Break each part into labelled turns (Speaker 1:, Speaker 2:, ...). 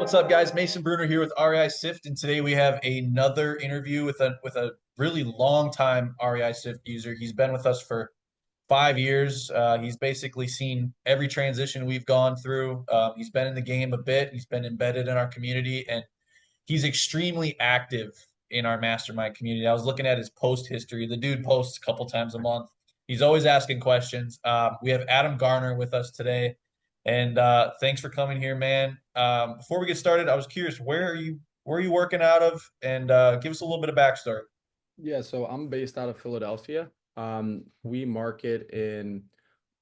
Speaker 1: What's up, guys? Mason Bruner here with REI Sift, and today we have another interview with a really long time REI Sift user. He's been with us for 5 years. He's basically seen every transition we've gone through. He's been in the game a bit. He's been embedded in our community, and he's extremely active in our mastermind community. I was looking at his post history. The dude posts a couple times a month. He's always asking questions. We have Adam Garner with us today, and thanks for coming here, man. Before we get started, I was curious, where are you working out of, and give us a little bit of backstory.
Speaker 2: Yeah, so I'm based out of Philadelphia. We market in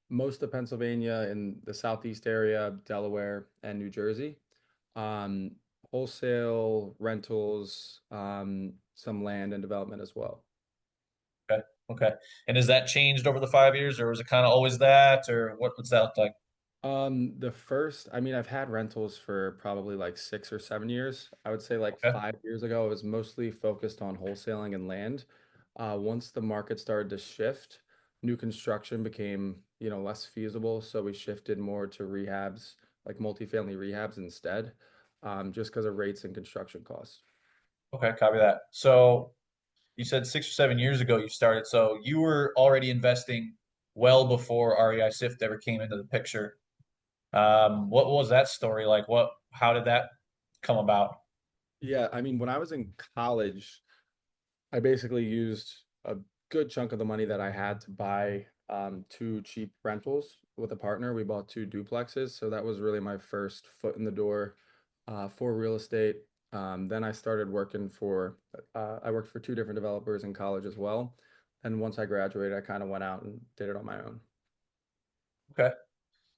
Speaker 2: most of Pennsylvania, in the southeast area, Delaware, and New Jersey. Um, Wholesale, rentals, some land and development as well.
Speaker 1: Okay, okay. And has that changed over the 5 years, or was it kind of always that, or what's that look like?
Speaker 2: I've had rentals for probably like 6 or 7 years. I would say like
Speaker 1: Okay,
Speaker 2: 5 years ago, I was mostly focused on wholesaling and land. Once the market started to shift, new construction became, less feasible. So we shifted more to rehabs, like multifamily rehabs instead, just because of rates and construction costs.
Speaker 1: okay, copy that. So you said 6 or 7 years ago you started, so you were already investing well before REI Sift ever came into the picture. What was that story like? How did that come about?
Speaker 2: Yeah, I mean, when I was in college, I basically used a good chunk of the money that I had to buy two cheap rentals with a partner. We bought two duplexes, so that was really my first foot in the door for real estate. Then I worked for two different developers in college as well. And once I graduated, I kind of went out and did it on my own.
Speaker 1: Okay,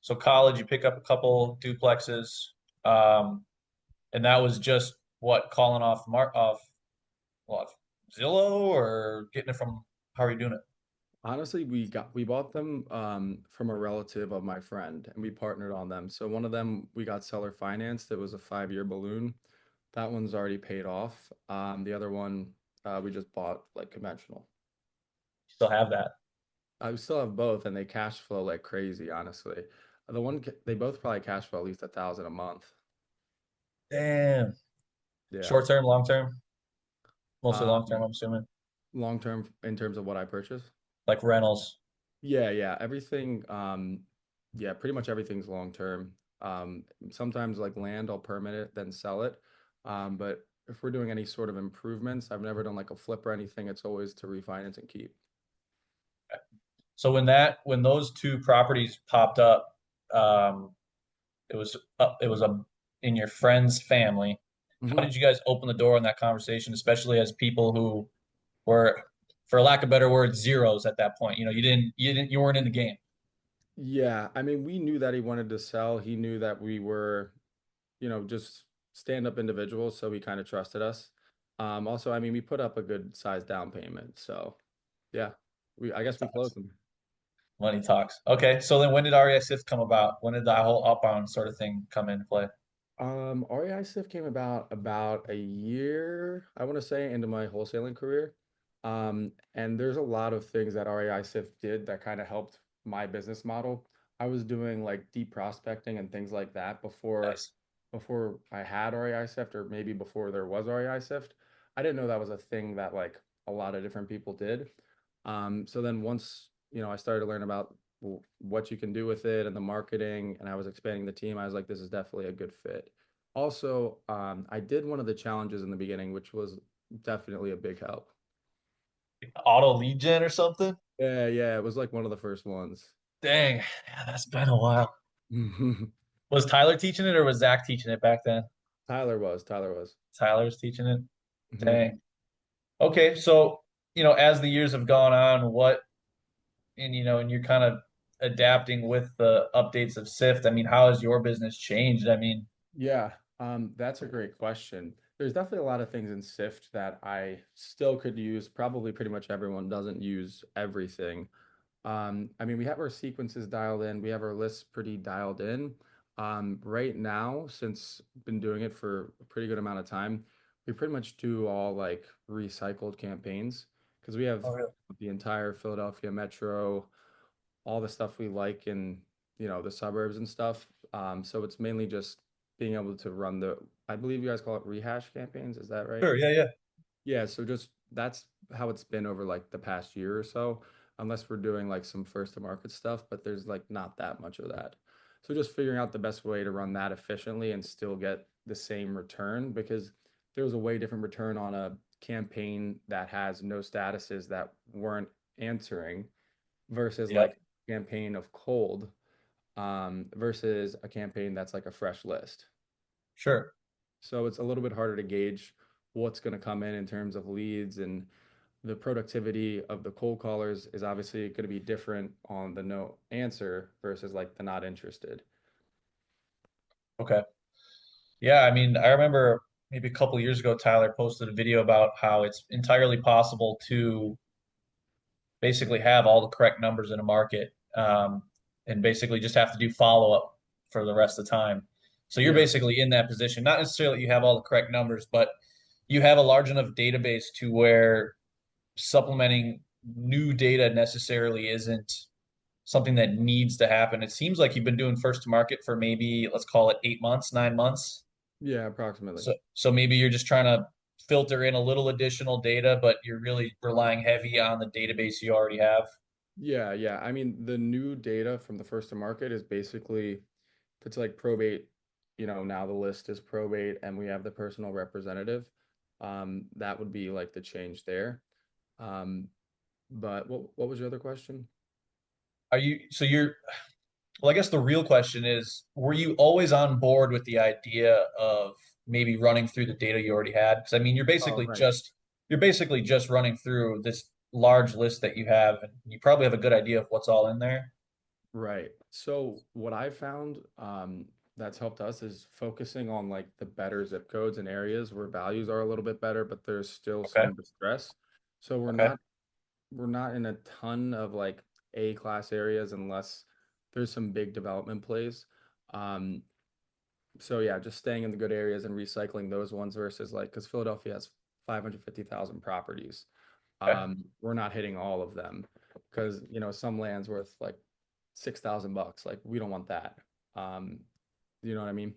Speaker 1: so college, you pick up a couple duplexes, um, and that was just what calling off what Zillow or getting it from how are you doing it?
Speaker 2: Honestly, we bought them from a relative of my friend, and we partnered on them. So one of them we got seller financed. It was a 5-year balloon. That one's already paid off. The other one we just bought like conventional.
Speaker 1: Still have that?
Speaker 2: I still have both, and they cash flow like crazy, honestly. They both probably cash flow at least 1,000 a month.
Speaker 1: Damn.
Speaker 2: Yeah.
Speaker 1: Short term, long term, mostly long term,
Speaker 2: Um,
Speaker 1: I'm assuming.
Speaker 2: Long term in terms of what I purchase.
Speaker 1: Like rentals.
Speaker 2: Yeah, yeah. Yeah, pretty much everything's long term. Sometimes like land, I'll permit it, then sell it. But if we're doing any sort of improvements, I've never done like a flip or anything. It's always to refinance and keep.
Speaker 1: So when those two properties popped up, um, it was in your friend's family. How
Speaker 2: Mhm.
Speaker 1: did you guys open the door on that conversation, especially as people who were, for lack of better word, zeros at that point? You weren't in the game.
Speaker 2: Yeah, I mean, we knew that he wanted to sell. He knew that we were, just stand-up individuals, so he kind of trusted us. Also, I mean, we put up a good size down payment, so yeah, I guess we closed them.
Speaker 1: Money talks. Okay, so then when did RESF come about? When did that whole outbound sort of thing come into play?
Speaker 2: REI Sif came about a year, I want to say, into my wholesaling career. And there's a lot of things that REI Sif did that kind of helped my business model. I was doing like deep prospecting and things like that
Speaker 1: Nice.
Speaker 2: before I had REI Sift, or maybe before there was REI Sift. I didn't know that was a thing that like a lot of different people did. So then once, I started to learn about what you can do with it and the marketing, and I was expanding the team, I was like, this is definitely a good fit. Also, I did one of the challenges in the beginning, which was definitely a big help.
Speaker 1: Auto lead gen or something?
Speaker 2: Yeah, yeah, it was like one of the first ones.
Speaker 1: Dang, yeah, that's been a while. Was Tyler teaching it or was Zach teaching it back then?
Speaker 2: Tyler was.
Speaker 1: Tyler was teaching it.
Speaker 2: Mhm.
Speaker 1: Dang. Okay, so as the years have gone on, and you're kind of adapting with the updates of SIFT. I mean, how has your business changed? I mean,
Speaker 2: Yeah, that's a great question. There's definitely a lot of things in SIFT that I still could use. Probably pretty much everyone doesn't use everything. I mean, we have our sequences dialed in. We have our lists pretty dialed in. Right now, since been doing it for a pretty good amount of time, we pretty much do all like recycled campaigns because we have
Speaker 1: oh, really?
Speaker 2: the entire Philadelphia metro, all the stuff we like in, the suburbs and stuff. So it's mainly just, being able to run I believe you guys call it rehash campaigns, is that right?
Speaker 1: Sure, yeah, yeah.
Speaker 2: Yeah, so just that's how it's been over like the past year or so, unless we're doing like some first to market stuff, but there's like not that much of that. So just figuring out the best way to run that efficiently and still get the same return because there was a way different return on a campaign that has no statuses that weren't answering versus
Speaker 1: Yep,
Speaker 2: like a campaign of cold versus a campaign that's like a fresh list.
Speaker 1: sure.
Speaker 2: So it's a little bit harder to gauge what's going to come in terms of leads, and the productivity of the cold callers is obviously going to be different on the no answer versus like the not interested.
Speaker 1: Okay. Yeah, I mean, I remember maybe a couple years ago, Tyler posted a video about how it's entirely possible to basically have all the correct numbers in a market, and basically just have to do follow up for the rest of the time. So you're
Speaker 2: Yeah.
Speaker 1: basically in that position. Not necessarily that you have all the correct numbers, but you have a large enough database to where supplementing new data necessarily isn't something that needs to happen. It seems like you've been doing first to market for maybe, let's call it 8 months, 9 months.
Speaker 2: Yeah, approximately.
Speaker 1: So maybe you're just trying to filter in a little additional data, but you're really relying heavy on the database you already have.
Speaker 2: Yeah, yeah. I mean, the new data from the first to market is basically if it's like probate, now the list is probate and we have the personal representative. That would be like the change there. Um, but what was your other question?
Speaker 1: Are you, so you're, well, I guess the real question is, were you always on board with the idea of maybe running through the data you already had? Because I mean,
Speaker 2: Oh, right.
Speaker 1: you're basically just running through this large list that you have, and you probably have a good idea of what's all in there.
Speaker 2: Right. So what I found that's helped us is focusing on like the better zip codes and areas where values are a little bit better, but there's still
Speaker 1: Okay.
Speaker 2: some distress. So
Speaker 1: Okay.
Speaker 2: we're not in a ton of like A class areas unless there's some big development plays. Um, so yeah, just staying in the good areas and recycling those ones versus like because Philadelphia has 550,000 properties.
Speaker 1: Okay.
Speaker 2: We're not hitting all of them because some land's worth like $6,000. Like we don't want that. Um, you know what I mean?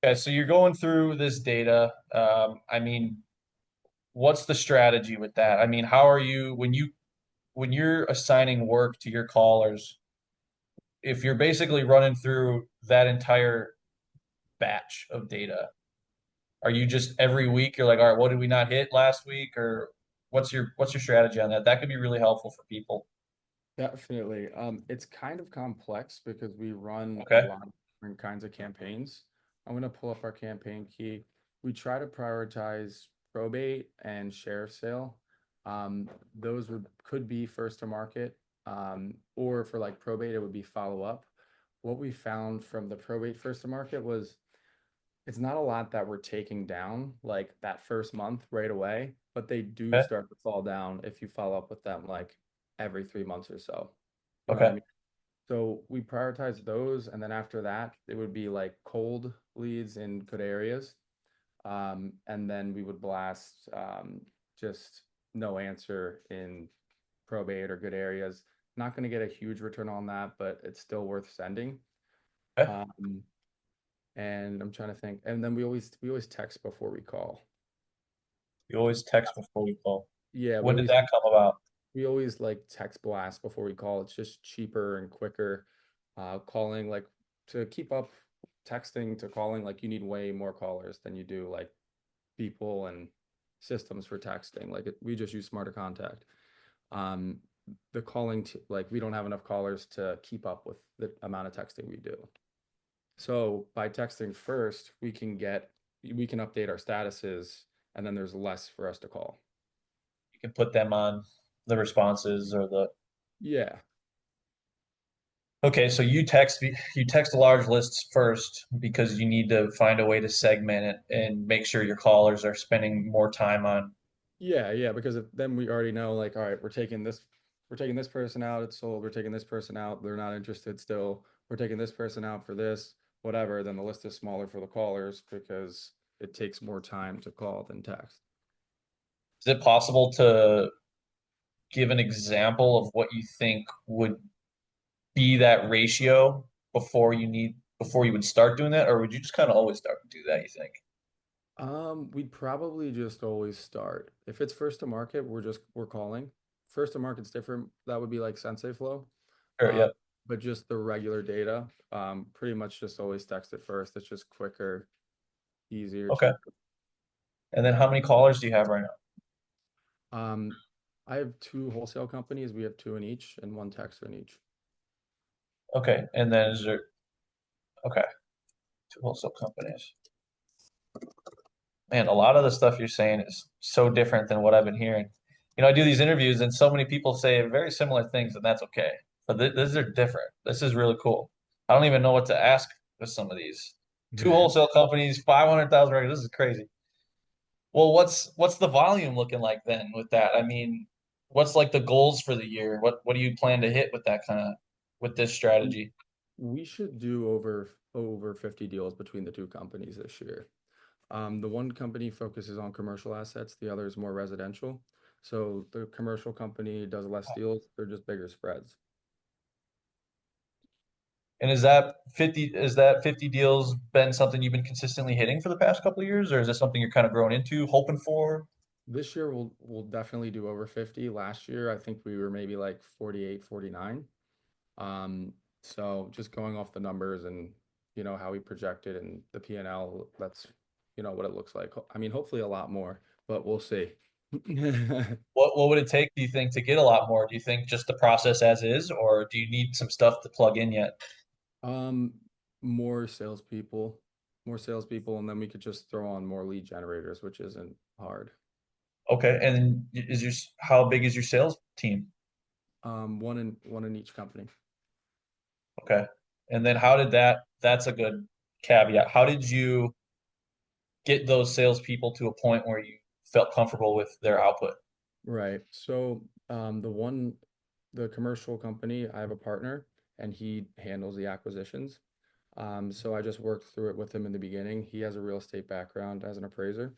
Speaker 1: Okay. So you're going through this data. I mean, what's the strategy with that? I mean, how are you when you're assigning work to your callers, if you're basically running through that entire batch of data, are you just every week you're like, all right, what did we not hit last week? Or what's your strategy on that? That could be really helpful for people.
Speaker 2: Definitely. It's kind of complex because we run a
Speaker 1: Okay.
Speaker 2: lot of different kinds of campaigns. I'm gonna pull up our campaign key. We try to prioritize probate and sheriff sale. Those could be first to market, or for like probate, it would be follow up. What we found from the probate first to market was it's not a lot that we're taking down like that first month right away, but they do
Speaker 1: Okay.
Speaker 2: start to fall down if you follow up with them like every 3 months or so. You know what I
Speaker 1: Okay.
Speaker 2: mean? So we prioritize those, and then after that, it would be like cold leads in good areas. And then we would blast just no answer in probate or good areas. Not going to get a huge return on that, but it's still worth sending.
Speaker 1: Okay.
Speaker 2: Um, and I'm trying to think. And then we always text before we call.
Speaker 1: You always text before you call.
Speaker 2: Yeah,
Speaker 1: When did that come about?
Speaker 2: we always like text blast before we call. It's just cheaper and quicker. Calling like to keep up texting to calling, like you need way more callers than you do like people and systems for texting. Like we just use Smarter Contact. Um, the calling to like we don't have enough callers to keep up with the amount of texting we do. So by texting first, we can update our statuses and then there's less for us to call.
Speaker 1: You can put them on the responses or the
Speaker 2: Yeah.
Speaker 1: Okay, so you text large lists first because you need to find a way to segment it and make sure your callers are spending more time on.
Speaker 2: Yeah, yeah, because then we already know like, all right, we're taking this person out, it's sold, we're taking this person out, they're not interested still. We're taking this person out for this, whatever, then the list is smaller for the callers because it takes more time to call than text.
Speaker 1: Is it possible to give an example of what you think would be that ratio before you would start doing that, or would you just kind of always start to do that, you think?
Speaker 2: We'd probably just always start. If it's first to market, we're calling. First to market's different. That would be like Sensei Flow.
Speaker 1: Or
Speaker 2: Uh,
Speaker 1: yeah,
Speaker 2: but just the regular data, pretty much just always text it first. It's just quicker, easier,
Speaker 1: okay.
Speaker 2: cheaper.
Speaker 1: And then how many callers do you have right now?
Speaker 2: Um, I have two wholesale companies. We have two in each and one texter in each.
Speaker 1: Okay, and then is there okay, two wholesale companies. Man, a lot of the stuff you're saying is so different than what I've been hearing. I do these interviews and so many people say very similar things, and that's okay. But these are different. This is really cool. I don't even know what to ask with some of these. Two wholesale companies, 500,000 records. This is crazy. Well, what's the volume looking like then with that? I mean, what's like the goals for the year? What do you plan to hit with that kind of with this strategy?
Speaker 2: We should do over 50 deals between the two companies this year. The one company focuses on commercial assets, the other is more residential. So the commercial company does less deals, they're just bigger spreads.
Speaker 1: And is that 50 deals been something you've been consistently hitting for the past couple of years, or is this something you're kind of growing into, hoping for?
Speaker 2: This year we'll definitely do over 50. Last year I think we were maybe like 48, 49. So just going off the numbers and how we projected and the P&L, that's what it looks like. I mean, hopefully a lot more, but we'll see.
Speaker 1: What would it take, do you think, to get a lot more? Do you think just the process as is, or do you need some stuff to plug in yet?
Speaker 2: Um, more salespeople, more salespeople, and then we could just throw on more lead generators, which isn't hard.
Speaker 1: Okay, and how big is your sales team?
Speaker 2: One in each company.
Speaker 1: Okay. And then that's a good caveat. How did you get those salespeople to a point where you felt comfortable with their output?
Speaker 2: Right. So the commercial company, I have a partner and he handles the acquisitions. So I just worked through it with him in the beginning. He has a real estate background as an appraiser.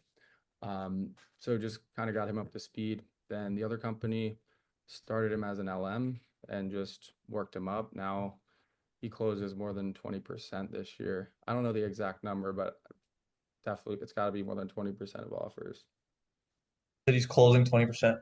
Speaker 2: So just kind of got him up to speed. Then the other company started him as an LM and just worked him up. Now he closes more than 20% this year. I don't know the exact number, but definitely it's got to be more than 20% of offers.
Speaker 1: That he's closing 20%.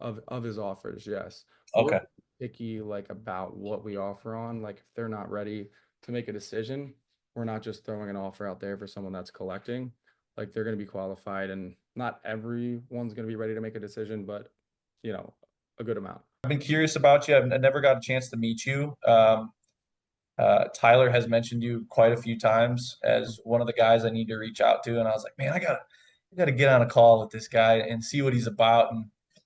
Speaker 2: Of his offers, yes. We're
Speaker 1: Okay.
Speaker 2: picky like about what we offer on. Like if they're not ready to make a decision, we're not just throwing an offer out there for someone that's collecting. Like they're going to be qualified, and not everyone's going to be ready to make a decision, but you know, a good amount.
Speaker 1: I've been curious about you. I never got a chance to meet you. Tyler has mentioned you quite a few times as one of the guys I need to reach out to, and I was like, man, I gotta get on a call with this guy and see what he's about. And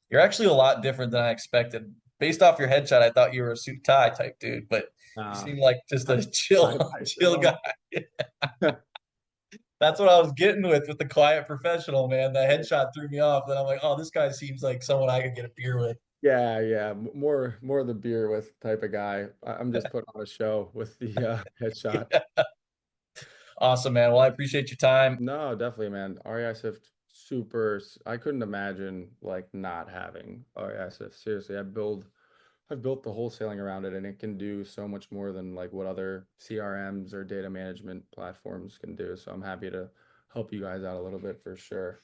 Speaker 1: you're actually a lot different than I expected. Based off your headshot, I thought you were a suit tie type dude, but you
Speaker 2: Uh,
Speaker 1: seem like just
Speaker 2: I,
Speaker 1: a chill,
Speaker 2: I fit
Speaker 1: chill
Speaker 2: on.
Speaker 1: guy. That's what I was getting with the quiet professional, man. The headshot threw me off. Then I'm like, oh, this guy seems like someone I could get a beer with.
Speaker 2: Yeah, yeah, more the beer with type of guy. I'm just putting on a show with the headshot.
Speaker 1: Awesome, man. Well, I appreciate your time.
Speaker 2: No, definitely, man. REI Sift super. I couldn't imagine like not having REI Sift. Seriously, I've built the wholesaling around it, and it can do so much more than like what other CRMs or data management platforms can do. So I'm happy to help you guys out a little bit for sure.